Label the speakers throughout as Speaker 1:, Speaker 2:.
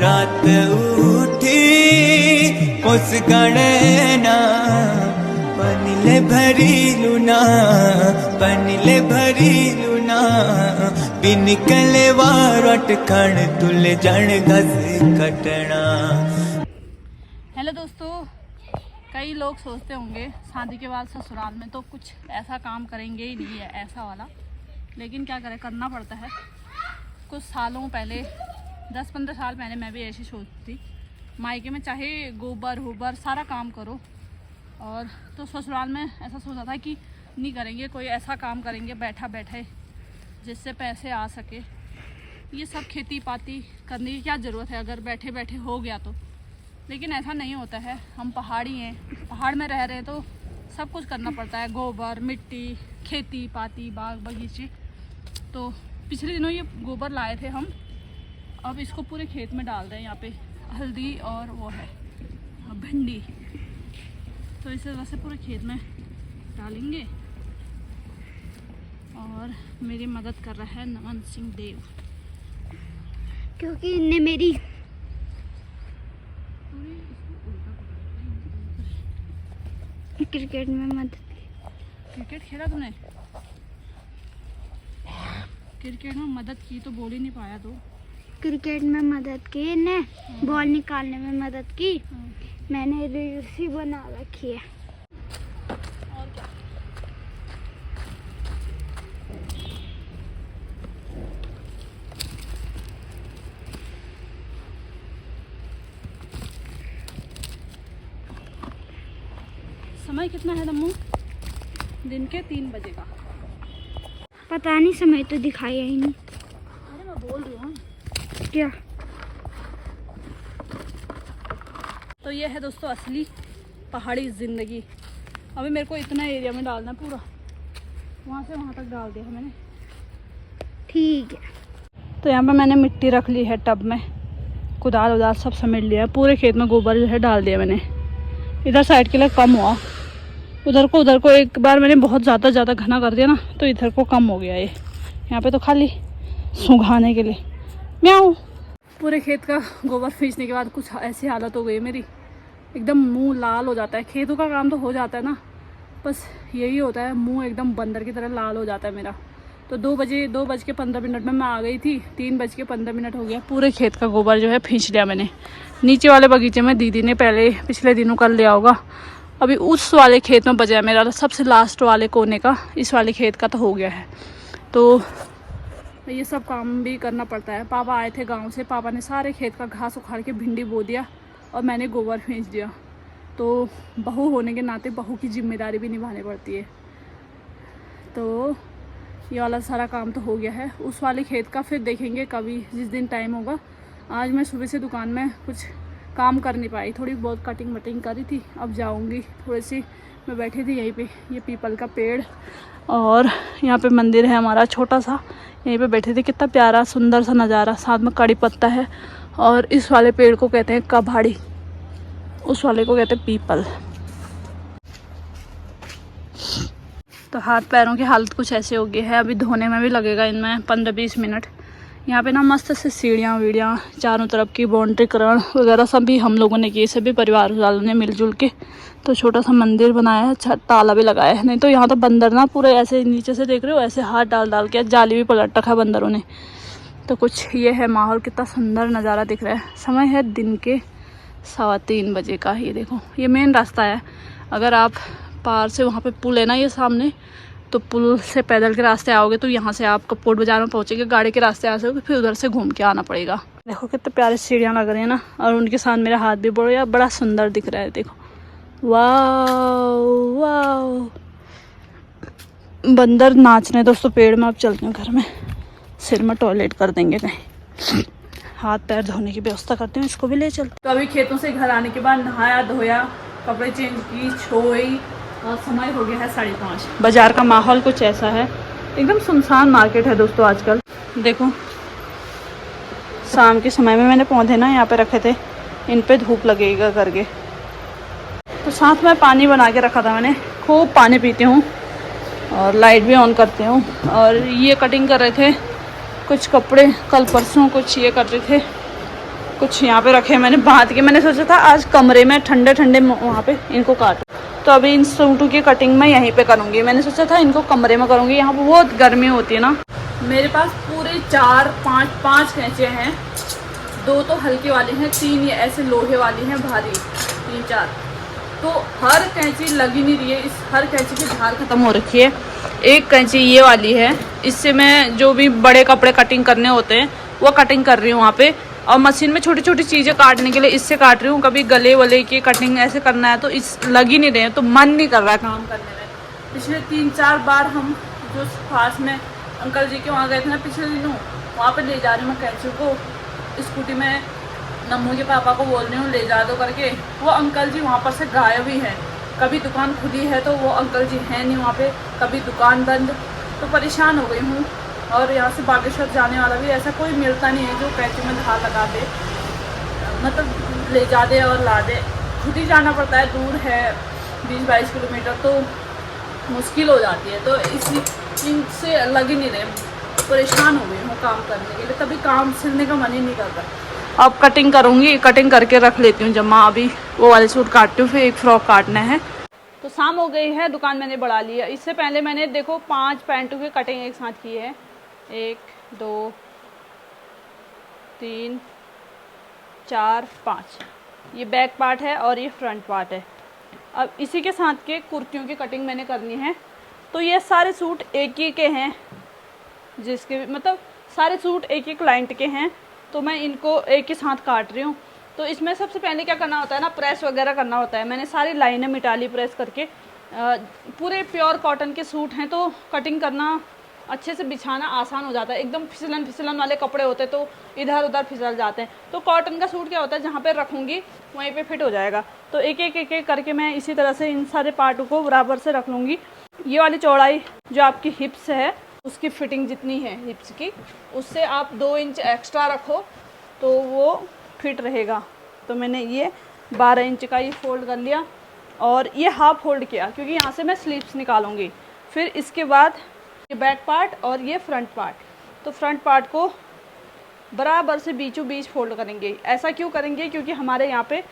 Speaker 1: रात उठी मुस्काने ना पनिले भरी लूना पनिले भरी लूना बिन कले वारट खण तुले जण घस कटना।
Speaker 2: हेलो दोस्तों, कई लोग सोचते होंगे शादी के बाद ससुराल में तो कुछ ऐसा काम करेंगे ही नहीं है, ऐसा वाला। लेकिन क्या करें, करना पड़ता है। कुछ सालों पहले 10-15 साल पहले मैं भी ऐसी सोचती थी, मायके में चाहे गोबर होबर सारा काम करो, और तो ससुराल में ऐसा सोचा था कि नहीं करेंगे, कोई ऐसा काम करेंगे बैठा बैठे जिससे पैसे आ सके। ये सब खेती पाती करने की क्या ज़रूरत है अगर बैठे बैठे हो गया तो। लेकिन ऐसा नहीं होता है। हम पहाड़ी हैं, पहाड़ में रह रहे हैं तो सब कुछ करना पड़ता है। गोबर, मिट्टी, खेती पाती, बाग बगीचे। तो पिछले दिनों ये गोबर लाए थे हम, अब इसको पूरे खेत में डाल रहे हैं। यहाँ पे हल्दी और वो है भिंडी, तो इसे वैसे पूरे खेत में डालेंगे। और मेरी मदद कर रहा है नमन सिंह देव,
Speaker 3: क्योंकि इनने मेरी क्रिकेट में मदद की।
Speaker 2: क्रिकेट खेला तुमने? क्रिकेट में मदद की तो बोल ही नहीं पाया तो।
Speaker 3: क्रिकेट में मदद की ने, बॉल निकालने में मदद की। मैंने रील्स ही बना रखी है।
Speaker 2: और क्या? समय कितना है दम्मू? दिन के 3 बजे का।
Speaker 3: पता नहीं, समय तो दिखाया ही नहीं।
Speaker 2: अरे मैं बोल रही हूँ
Speaker 3: क्या?
Speaker 2: तो ये है दोस्तों असली पहाड़ी ज़िंदगी। अभी मेरे को इतना एरिया में डालना है पूरा, वहाँ से वहाँ तक डाल दिया है मैंने।
Speaker 3: ठीक है।
Speaker 2: तो यहाँ पे मैंने मिट्टी रख ली है टब में, कुदाल उदाल सब समेट लिया है। पूरे खेत में गोबर जो है डाल दिया मैंने। इधर साइड के लिए कम हुआ, उधर को एक बार मैंने बहुत ज़्यादा घना कर दिया ना, तो इधर को कम हो गया ये। यहाँ पे तो खाली सुंघाने के लिए म्याऊं। पूरे खेत का गोबर खींचने के बाद कुछ ऐसी हालत हो गई मेरी, एकदम मुंह लाल हो जाता है। खेतों का काम तो हो जाता है ना, बस यही होता है, मुंह एकदम बंदर की तरह लाल हो जाता है मेरा। तो 2:15 में मैं आ गई थी, 3:15 हो गया। पूरे खेत का गोबर जो है खींच लिया मैंने। नीचे वाले बगीचे में दीदी ने पहले पिछले दिनों कर लिया होगा, अभी उस वाले खेत में बचा है मेरा, सबसे लास्ट वाले कोने का। इस वाले खेत का तो हो गया है। तो ये सब काम भी करना पड़ता है। पापा आए थे गांव से, पापा ने सारे खेत का घास उखाड़ के भिंडी बो दिया और मैंने गोबर खींच दिया। तो बहू होने के नाते बहू की जिम्मेदारी भी निभानी पड़ती है। तो ये वाला सारा काम तो हो गया है। उस वाले खेत का फिर देखेंगे कभी, जिस दिन टाइम होगा। आज मैं सुबह से दुकान में कुछ काम कर नहीं पाई, थोड़ी बहुत कटिंग वटिंग करी थी। अब जाऊंगी थोड़ी सी। मैं बैठी थी यहीं पे, ये पीपल का पेड़, और यहाँ पे मंदिर है हमारा छोटा सा, यहीं पे बैठे थे। कितना प्यारा सुंदर सा नज़ारा, साथ में कड़ी पत्ता है। और इस वाले पेड़ को कहते हैं कबाड़ी, उस वाले को कहते हैं पीपल। तो हाथ पैरों की हालत कुछ ऐसे हो गई है। अभी धोने में भी लगेगा इनमें 15-20 मिनट। यहाँ पे ना मस्त से सीढ़ियाँ वीढ़ियाँ, चारों तरफ की बाउंड्रीकरण वगैरह सब भी हम लोगों ने किए, सभी परिवार वालों ने मिलजुल के। तो छोटा सा मंदिर बनाया है, छत ताला भी लगाया है। नहीं तो यहाँ तो बंदर ना पूरे ऐसे नीचे से देख रहे हो, ऐसे हाथ डाल के जाली भी पलट रखा है बंदरों ने। तो कुछ ये है माहौल, कितना सुंदर नज़ारा दिख रहा है। समय है दिन के 3:15 बजे का। ये देखो, ये मेन रास्ता है। अगर आप पार से वहाँ पे पुल है ना ये सामने, तो पुल से पैदल के रास्ते आओगे तो यहाँ से आप कपकोट बाजार में पहुँचेंगे। गाड़ी के रास्ते आ सकोगे, फिर उधर से घूम के आना पड़ेगा। देखो कितने प्यारे सीढ़ियाँ लग रही हैं ना, और उनके साथ मेरा हाथ भी बड़ा सुंदर दिख रहा है। देखो, वाह वाह, बंदर नाच रहे हैं दोस्तों पेड़ में। अब चलते हैं घर में, सिर में टॉयलेट कर देंगे कहीं। हाथ पैर धोने की व्यवस्था करते हैं, इसको भी ले चलते। तो अभी खेतों से घर आने के बाद नहाया धोया, कपड़े चेंज की, छोई, और समय हो गया है 5:30। बाजार का माहौल कुछ ऐसा है, एकदम सुनसान मार्केट है दोस्तों आजकल। देखो, शाम के समय में मैंने पौधे ना यहाँ पे रखे थे, इन पे धूप लगेगा करके। तो साथ में पानी बना के रखा था मैंने, खूब पानी पीती हूँ और लाइट भी ऑन करती हूँ। और ये कटिंग कर रहे थे कुछ कपड़े, कल परसों कुछ ये कर रहे थे, कुछ यहाँ पे रखे मैंने बांध के। मैंने सोचा था आज कमरे में ठंडे ठंडे वहाँ पे इनको काटूं, तो अभी इन सूटों की कटिंग मैं यहीं पे करूँगी। मैंने सोचा था इनको कमरे में करूँगी, यहाँ पे बहुत गर्मी होती है ना। मेरे पास पूरे 5 कैंचे हैं, 2 तो हल्की वाली हैं, 3 ये ऐसे लोहे वाली हैं भारी, 3-4। तो हर कैंची लगी नहीं रही है, इस हर कैंची की धार ख़त्म हो रखी है। एक कैंची ये वाली है, इससे मैं जो भी बड़े कपड़े कटिंग करने होते हैं वो कटिंग कर रही हूँ वहाँ पे। और मशीन में छोटी छोटी चीज़ें काटने के लिए इससे काट रही हूँ। कभी गले वले की कटिंग ऐसे करना है तो इस लग ही नहीं रहे हैं, तो मन नहीं कर रहा है काम करने में। पिछले 3-4 बार हम जो पास में अंकल जी के वहाँ गए थे ना पिछले दिनों, वहाँ पे ले जा रही हूँ मैं कैंची को। स्कूटी में नम्मू के पापा को बोल रही हूँ ले जा दो करके, वो अंकल जी वहाँ पर से गायब ही हैं। कभी दुकान खुली है तो वो अंकल जी हैं नहीं वहाँ पे, कभी दुकान बंद। तो परेशान हो गई हूँ। और यहाँ से बागेश्वर जाने वाला भी ऐसा कोई मिलता नहीं है जो कैंची में धार लगा दे, मतलब ले जा दे और ला दे। खुद ही जाना पड़ता है, दूर है 20-22 किलोमीटर, तो मुश्किल हो जाती है। तो इनसे लग ही नहीं रहे, परेशान हो गई हूँ काम करने के लिए, तभी काम सिलने का मन ही नहीं करता। अब कटिंग करूँगी, कटिंग करके रख लेती हूँ जमा। अभी वो वाले सूट काटती हूँ, फिर एक फ्रॉक काटना है। तो शाम हो गई है, दुकान मैंने बढ़ा ली है। इससे पहले मैंने देखो 5 पैंटों की कटिंग एक साथ की है, 1 2 3 4 5। ये बैक पार्ट है और ये फ्रंट पार्ट है। अब इसी के साथ के कुर्तियों की कटिंग मैंने करनी है। तो ये सारे सूट एक ही के हैं, जिसके मतलब सारे सूट एक ही क्लाइंट के हैं, तो मैं इनको एक ही साथ काट रही हूँ। तो इसमें सबसे पहले क्या करना होता है ना, प्रेस वगैरह करना होता है। मैंने सारी लाइनें मिटा ली प्रेस करके। पूरे प्योर कॉटन के सूट हैं तो कटिंग करना अच्छे से बिछाना आसान हो जाता है। एकदम फिसलन वाले कपड़े होते तो इधर उधर फिसल जाते हैं। तो कॉटन का सूट क्या होता है, जहाँ पे रखूँगी वहीं पे फिट हो जाएगा। तो एक एक करके मैं इसी तरह से इन सारे पार्टों को बराबर से रख लूँगी। ये वाली चौड़ाई जो आपकी हिप्स है उसकी फिटिंग जितनी है हिप्स की, उससे आप 2 इंच एक्स्ट्रा रखो तो वो फिट रहेगा। तो मैंने ये 12 इंच का ये फोल्ड कर लिया और ये हाफ फोल्ड किया, क्योंकि यहाँ से मैं स्लीव्स निकालूंगी। फिर इसके बाद ये बैक पार्ट और ये फ्रंट पार्ट, तो फ्रंट पार्ट को बराबर से बीचों बीच फोल्ड करेंगे। ऐसा क्यों करेंगे, क्योंकि हमारे यहाँ पे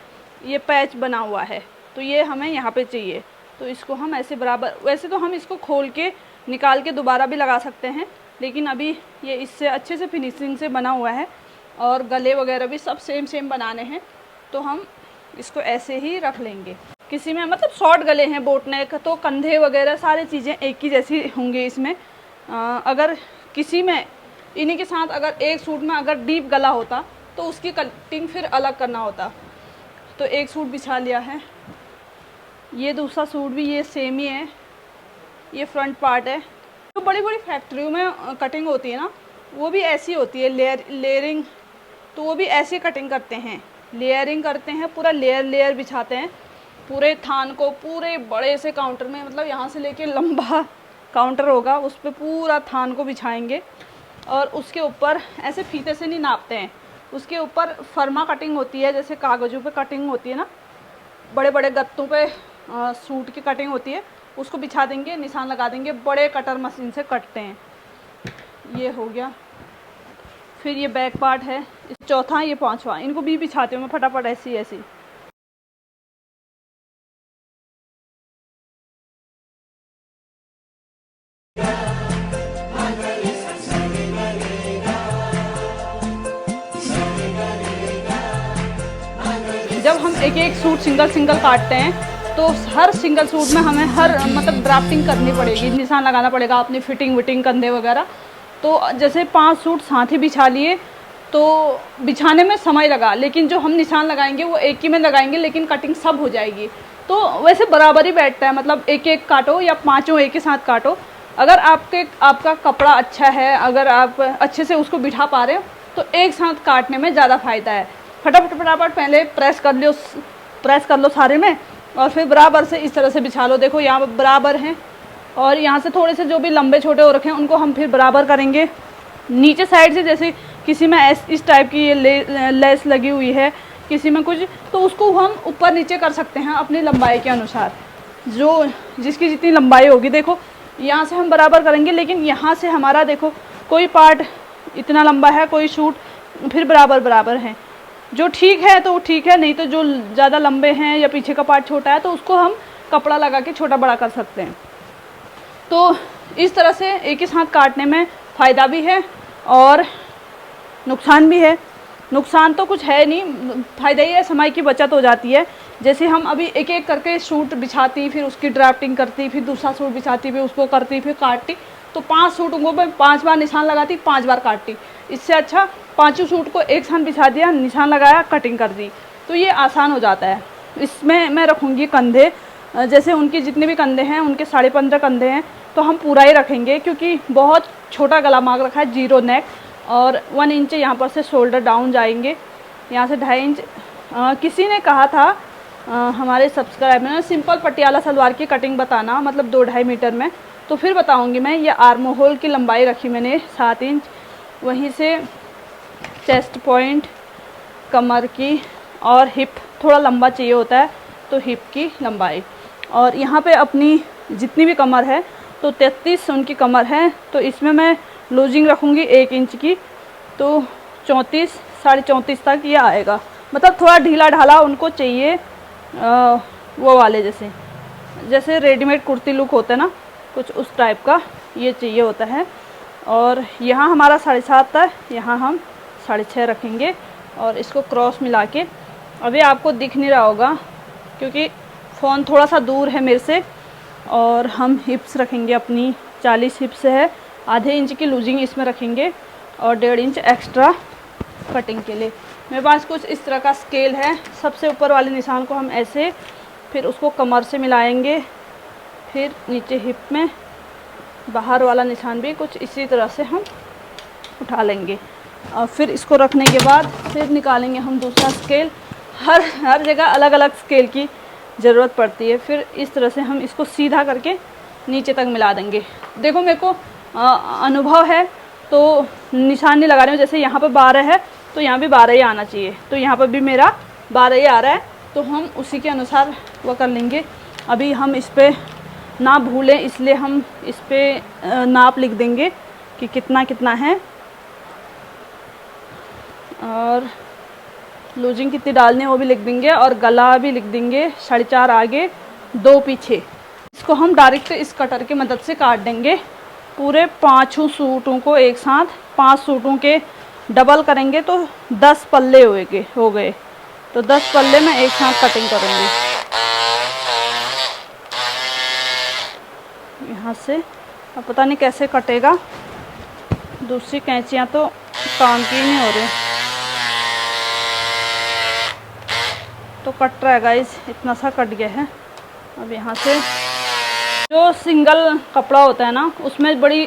Speaker 2: ये पैच बना हुआ है, तो ये हमें यहाँ पे चाहिए। तो इसको हम ऐसे बराबर, वैसे तो हम इसको खोल के निकाल के दोबारा भी लगा सकते हैं, लेकिन अभी ये इससे अच्छे से फिनिशिंग से बना हुआ है और गले वगैरह भी सब सेम बनाने हैं, तो हम इसको ऐसे ही रख लेंगे। किसी में मतलब शॉर्ट गले हैं, बोट नेक, तो कंधे वगैरह सारी चीज़ें एक ही जैसी होंगी इसमें। अगर किसी में इन्हीं के साथ अगर एक सूट में अगर डीप गला होता तो उसकी कटिंग फिर अलग करना होता। तो एक सूट बिछा लिया है, ये दूसरा सूट भी ये सेम ही है, ये फ्रंट पार्ट है। तो बड़ी बड़ी फैक्ट्रियों में कटिंग होती है ना, वो भी ऐसी होती है, लेयरिंग। तो वो भी ऐसे कटिंग करते हैं, लेयरिंग करते हैं, पूरा लेयर बिछाते हैं पूरे थान को, पूरे बड़े से काउंटर में, मतलब यहाँ से लेके लंबा काउंटर होगा उस पर पूरा थान को बिछाएंगे और उसके ऊपर ऐसे फीते से नहीं नापते हैं, उसके ऊपर फर्मा कटिंग होती है, जैसे कागज़ों पे कटिंग होती है ना, बड़े बड़े गत्तों पे सूट की कटिंग होती है, उसको बिछा देंगे, निशान लगा देंगे, बड़े कटर मशीन से कटते हैं। ये हो गया। फिर ये बैक पार्ट है, चौथा, ये 5वां, इनको भी बिछाती हूँ मैं फटाफट ऐसी। जब हम एक एक सूट सिंगल काटते हैं तो हर सिंगल सूट में हमें हर मतलब ड्राफ्टिंग करनी पड़ेगी, निशान लगाना पड़ेगा अपनी फिटिंग विटिंग कंधे वगैरह। तो जैसे 5 सूट साथ ही बिछा लिए तो बिछाने में समय लगा, लेकिन जो हम निशान लगाएंगे वो एक ही में लगाएंगे, लेकिन कटिंग सब हो जाएगी। तो वैसे बराबर ही बैठता है, मतलब एक एक काटो या 5 एक ही साथ काटो। अगर आपका कपड़ा अच्छा है, अगर आप अच्छे से उसको बिठा पा रहे हो तो एक साथ काटने में ज़्यादा फ़ायदा है। फटाफट पहले प्रेस कर लो सारे में और फिर बराबर से इस तरह से बिछा लो। देखो यहाँ बराबर हैं और यहाँ से थोड़े से जो भी लंबे छोटे हो रखे हैं उनको हम फिर बराबर करेंगे। नीचे साइड से जैसे किसी में इस टाइप की ये लेस लगी हुई है, किसी में कुछ, तो उसको हम ऊपर नीचे कर सकते हैं अपनी लंबाई के अनुसार, जो जिसकी जितनी लंबाई होगी। देखो यहाँ से हम बराबर करेंगे, लेकिन यहाँ से हमारा देखो कोई पार्ट इतना लंबा है, कोई सूट फिर बराबर है। जो ठीक है तो ठीक है, नहीं तो जो ज़्यादा लंबे हैं या पीछे का पार्ट छोटा है तो उसको हम कपड़ा लगा के छोटा बड़ा कर सकते हैं। तो इस तरह से एक ही साथ काटने में फ़ायदा भी है और नुकसान भी है। नुकसान तो कुछ है नहीं, फ़ायदा ही है, समय की बचत हो जाती है। जैसे हम अभी एक एक करके सूट बिछाती, फिर उसकी ड्राफ्टिंग करती, फिर दूसरा सूट बिछाती, फिर उसको करती, फिर काटती, तो 5 सूटों को मैं 5 बार निशान लगाती, 5 बार काटती। इससे अच्छा 5 सूट को एक साथ बिछा दिया, निशान लगाया, कटिंग कर दी, तो ये आसान हो जाता है। इसमें मैं रखूँगी कंधे, जैसे उनके जितने भी कंधे हैं उनके 15.5 कंधे हैं तो हम पूरा ही रखेंगे, क्योंकि बहुत छोटा गला मांग रखा है, 0 नेक, और 1 इंच यहाँ पर से शोल्डर डाउन जाएंगे, यहाँ से 2.5 इंच। किसी ने कहा था हमारे सब्सक्राइबर में सिंपल पटियाला सलवार की कटिंग बताना, मतलब 2-2.5 मीटर में, तो फिर बताऊंगी मैं। ये आर्म होल की लंबाई रखी मैंने 7 इंच, वहीं से चेस्ट पॉइंट, कमर की और हिप थोड़ा लंबा चाहिए होता है तो हिप की लंबाई, और यहाँ पे अपनी जितनी भी कमर है तो 33 उनकी कमर है, तो इसमें मैं लूजिंग रखूँगी 1 इंच की, तो 34 साढ़े 34 तक ये आएगा। मतलब थोड़ा ढीला ढाला उनको चाहिए, वो वाले जैसे रेडीमेड कुर्ती लुक होता है ना, कुछ उस टाइप का ये चाहिए होता है। और यहाँ हमारा 7.5 है, यहाँ हम 6.5 रखेंगे, और इसको क्रॉस मिला के, अभी आपको दिख नहीं रहा होगा क्योंकि फ़ोन थोड़ा सा दूर है मेरे से, और हम हिप्स रखेंगे अपनी 40 हिप्स है, आधे इंच की लूजिंग इसमें रखेंगे और 1.5 इंच एक्स्ट्रा कटिंग के लिए। मेरे पास कुछ इस तरह का स्केल है, सबसे ऊपर वाले निशान को हम ऐसे, फिर उसको कमर से मिलाएंगे, फिर नीचे हिप में बाहर वाला निशान भी कुछ इसी तरह से हम उठा लेंगे, और फिर इसको रखने के बाद फिर निकालेंगे हम दूसरा स्केल। हर जगह अलग अलग स्केल की ज़रूरत पड़ती है। फिर इस तरह से हम इसको सीधा करके नीचे तक मिला देंगे। देखो मेरे को अनुभव है तो निशान नहीं लगा रही हूँ, जैसे यहाँ पर 12 है तो यहाँ भी 12 ही आना चाहिए, तो यहाँ पर भी मेरा 12 ही आ रहा है, तो हम उसी के अनुसार वो कर लेंगे। अभी हम इस पर ना भूलें इसलिए हम इस पर नाप लिख देंगे कि कितना कितना है, और लूजिंग कितनी डालनी है वो भी लिख देंगे, और गला भी लिख देंगे 4.5 आगे 2 पीछे। इसको हम डायरेक्ट इस कटर की मदद से काट देंगे। पूरे 5 सूटों को एक साथ 5 सूटों के डबल करेंगे तो 10 पल्ले हो गए, तो 10 पल्ले में एक साथ कटिंग करूँगी। यहाँ से अब पता नहीं कैसे कटेगा, दूसरी कैंचियाँ तो काम की नहीं हो रही, तो कट रहा है गाइस, इतना सा कट गया है। अब यहाँ से जो सिंगल कपड़ा होता है ना उसमें बड़ी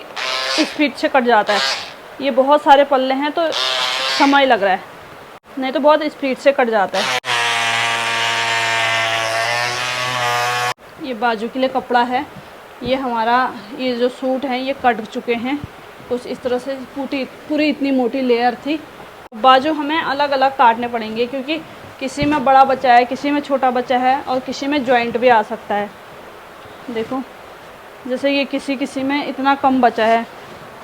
Speaker 2: स्पीड से कट जाता है, ये बहुत सारे पल्ले हैं तो समय लग रहा है, नहीं तो बहुत स्पीड से कट जाता है। ये बाजू के लिए कपड़ा है, ये हमारा ये जो सूट है ये कट चुके हैं, कुछ इस तरह से पूरी इतनी मोटी लेयर थी। बाजू हमें अलग अलग काटने पड़ेंगे क्योंकि किसी में बड़ा बचा है, किसी में छोटा बचा है, और किसी में जॉइंट भी आ सकता है। देखो जैसे ये किसी में इतना कम बचा है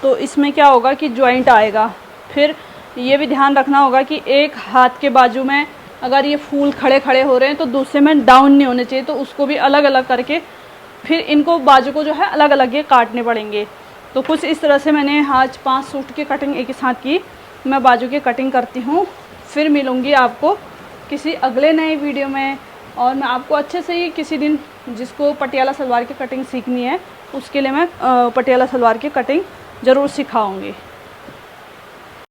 Speaker 2: तो इसमें क्या होगा कि जॉइंट आएगा। फिर ये भी ध्यान रखना होगा कि एक हाथ के बाजू में अगर ये फूल खड़े खड़े हो रहे हैं तो दूसरे में डाउन नहीं होने चाहिए, तो उसको भी अलग अलग करके फिर इनको बाजू को जो है अलग अलग ये काटने पड़ेंगे। तो कुछ इस तरह से मैंने आज 5 सूट की कटिंग एक ही साथ की। मैं बाजू की कटिंग करती हूँ, फिर मिलूँगी आपको किसी अगले नए वीडियो में, और मैं आपको अच्छे से ही किसी दिन जिसको पटियाला सलवार की कटिंग सीखनी है उसके लिए मैं पटियाला सलवार की कटिंग ज़रूर सिखाऊंगी।